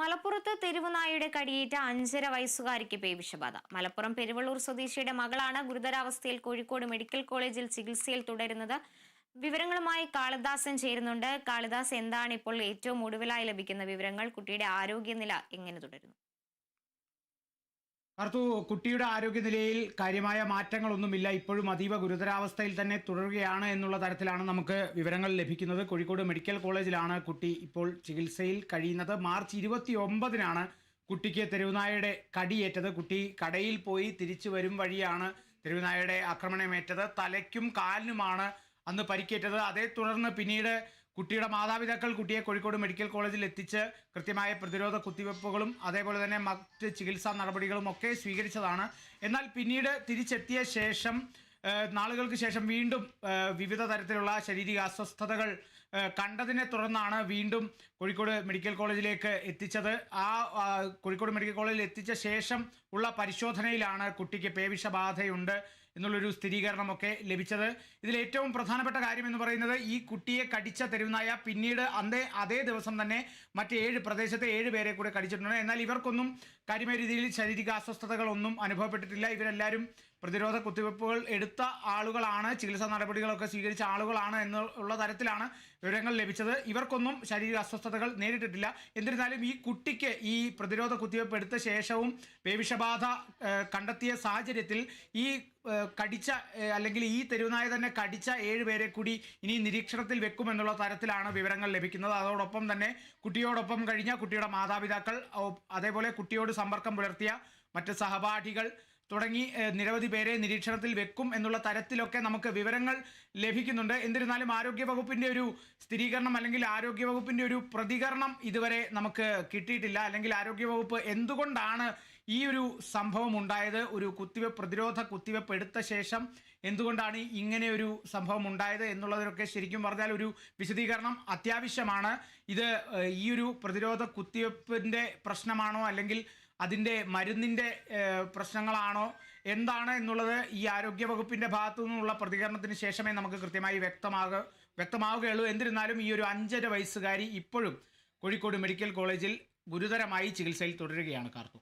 മലപ്പുറത്ത് തെരുവുനായയുടെ കടിയേറ്റ 5.5 വയസ്സുകാരിക്ക് പേവിഷബാധ. മലപ്പുറം പെരുവള്ളൂർ സ്വദേശിയുടെ മകളാണ് ഗുരുതരാവസ്ഥയിൽ കോഴിക്കോട് മെഡിക്കൽ കോളേജിൽ ചികിത്സയിൽ തുടരുന്നത്. വിവരങ്ങളുമായി കാളിദാസൻ ചേരുന്നുണ്ട്. കാളിദാസ്, എന്താണ് ഇപ്പോൾ ഏറ്റവും ഒടുവിലായി ലഭിക്കുന്ന വിവരങ്ങൾ? കുട്ടിയുടെ ആരോഗ്യനില എങ്ങനെ തുടരുന്നു? കുട്ടിയുടെ ആരോഗ്യനിലയിൽ കാര്യമായ മാറ്റങ്ങളൊന്നുമില്ല. ഇപ്പോഴും അതീവ ഗുരുതരാവസ്ഥയിൽ തന്നെ തുടരുകയാണ് എന്നുള്ള തരത്തിലാണ് നമുക്ക് വിവരങ്ങൾ ലഭിക്കുന്നത്. കോഴിക്കോട് മെഡിക്കൽ കോളേജിലാണ് കുട്ടി ഇപ്പോൾ ചികിത്സയിൽ കഴിയുന്നത്. മാർച്ച് 29-നാണ് കുട്ടിക്ക് തെരുവുനായയുടെ കടിയേറ്റത്. കുട്ടി കടയിൽ പോയി തിരിച്ചു വരും വഴിയാണ് തെരുവുനായയുടെ ആക്രമണമേറ്റത്. തലയ്ക്കും കാലിനുമാണ് അന്ന് പരിക്കേറ്റത്. അതേ തുടർന്ന് പിന്നീട് കുട്ടിയുടെ മാതാപിതാക്കൾ കുട്ടിയെ കോഴിക്കോട് മെഡിക്കൽ കോളേജിൽ എത്തിച്ച് കൃത്യമായ പ്രതിരോധ കുത്തിവയ്പ്പുകളും അതേപോലെ തന്നെ മറ്റ് ചികിത്സാ നടപടികളും ഒക്കെ സ്വീകരിച്ചതാണ്. എന്നാൽ പിന്നീട് തിരിച്ചെത്തിയ ശേഷം നാളുകൾക്ക് ശേഷം വീണ്ടും വിവിധ തരത്തിലുള്ള ശാരീരിക അസ്വസ്ഥതകൾ കണ്ടതിനെ തുടർന്നാണ് വീണ്ടും കോഴിക്കോട് മെഡിക്കൽ കോളേജിലേക്ക് എത്തിച്ചത്. കോഴിക്കോട് മെഡിക്കൽ കോളേജിൽ എത്തിച്ച ശേഷം ഉള്ള പരിശോധനയിലാണ് കുട്ടിക്ക് പേവിഷബാധയുണ്ട് എന്നുള്ളൊരു സ്ഥിരീകരണമൊക്കെ ലഭിച്ചത്. ഇതിൽ ഏറ്റവും പ്രധാനപ്പെട്ട കാര്യം എന്ന് പറയുന്നത്, ഈ കുട്ടിയെ കടിച്ച തെരുവുനായ പിന്നീട് അതേ ദിവസം തന്നെ പ്രദേശത്തെ 7 പേരെ കൂടെ കടിച്ചിട്ടുണ്ട്. എന്നാൽ ഇവർക്കൊന്നും കാര്യമായ രീതിയിൽ ശാരീരിക അസ്വസ്ഥതകളൊന്നും അനുഭവപ്പെട്ടിട്ടില്ല. ഇവരെല്ലാവരും പ്രതിരോധ കുത്തിവയ്പ്പുകൾ എടുത്ത ആളുകളാണ്, ചികിത്സാ നടപടികളൊക്കെ സ്വീകരിച്ച ആളുകളാണ് എന്നുള്ള തരത്തിലാണ് വിവരങ്ങൾ ലഭിച്ചത്. ഇവർക്കൊന്നും ശാരീരിക അസ്വസ്ഥതകൾ നേരിട്ടിട്ടില്ല. എന്നിരുന്നാലും ഈ കുട്ടിക്ക് ഈ പ്രതിരോധ കുത്തിവയ്പ്പ് എടുത്ത ശേഷവും പേവിഷബാധ കണ്ടെത്തിയ സാഹചര്യത്തിൽ ഈ കടിച്ച അല്ലെങ്കിൽ ഈ തെരുവുനായ തന്നെ കടിച്ച 7 പേരെ കൂടി ഇനി നിരീക്ഷണത്തിൽ വെക്കുമെന്നുള്ള തരത്തിലാണ് വിവരങ്ങൾ ലഭിക്കുന്നത്. അതോടൊപ്പം തന്നെ കുട്ടിയോടൊപ്പം കഴിഞ്ഞ കുട്ടിയുടെ മാതാപിതാക്കൾ, അതേപോലെ കുട്ടിയോട് സമ്പർക്കം പുലർത്തിയ മറ്റ് സഹപാഠികൾ തുടങ്ങി നിരവധി പേരെ നിരീക്ഷണത്തിൽ വെക്കും എന്നുള്ള തരത്തിലൊക്കെ നമുക്ക് വിവരങ്ങൾ ലഭിക്കുന്നുണ്ട്. എന്നിരുന്നാലും ആരോഗ്യവകുപ്പിൻ്റെ ഒരു സ്ഥിരീകരണം അല്ലെങ്കിൽ ആരോഗ്യവകുപ്പിൻ്റെ ഒരു പ്രതികരണം ഇതുവരെ നമുക്ക് കിട്ടിയിട്ടില്ല. അല്ലെങ്കിൽ ആരോഗ്യവകുപ്പ് എന്തുകൊണ്ടാണ് ഈ ഒരു സംഭവം ഉണ്ടായത്, ഒരു പ്രതിരോധ കുത്തിവയ്പ്പ് എടുത്ത ശേഷം എന്തുകൊണ്ടാണ് ഇങ്ങനെ ഒരു സംഭവം ഉണ്ടായത് എന്നുള്ളതിനൊക്കെ ശരിക്കും പറഞ്ഞാൽ ഒരു വിശദീകരണം അത്യാവശ്യമാണ്. ഇത് ഈ ഒരു പ്രതിരോധ കുത്തിവയ്പ്പിൻ്റെ പ്രശ്നമാണോ അല്ലെങ്കിൽ അതിൻ്റെ മരുന്നിൻ്റെ പ്രശ്നങ്ങളാണോ എന്താണ് എന്നുള്ളത് ഈ ആരോഗ്യവകുപ്പിൻ്റെ ഭാഗത്തു നിന്നുള്ള പ്രതികരണത്തിന് ശേഷമേ നമുക്ക് കൃത്യമായി വ്യക്തമാവുകയുള്ളൂ. എന്നിരുന്നാലും ഈ ഒരു 5.5 വയസ്സുകാരി ഇപ്പോഴും കോഴിക്കോട് മെഡിക്കൽ കോളേജിൽ ഗുരുതരമായി ചികിത്സയിൽ തുടരുകയാണ്. കാർത്തു.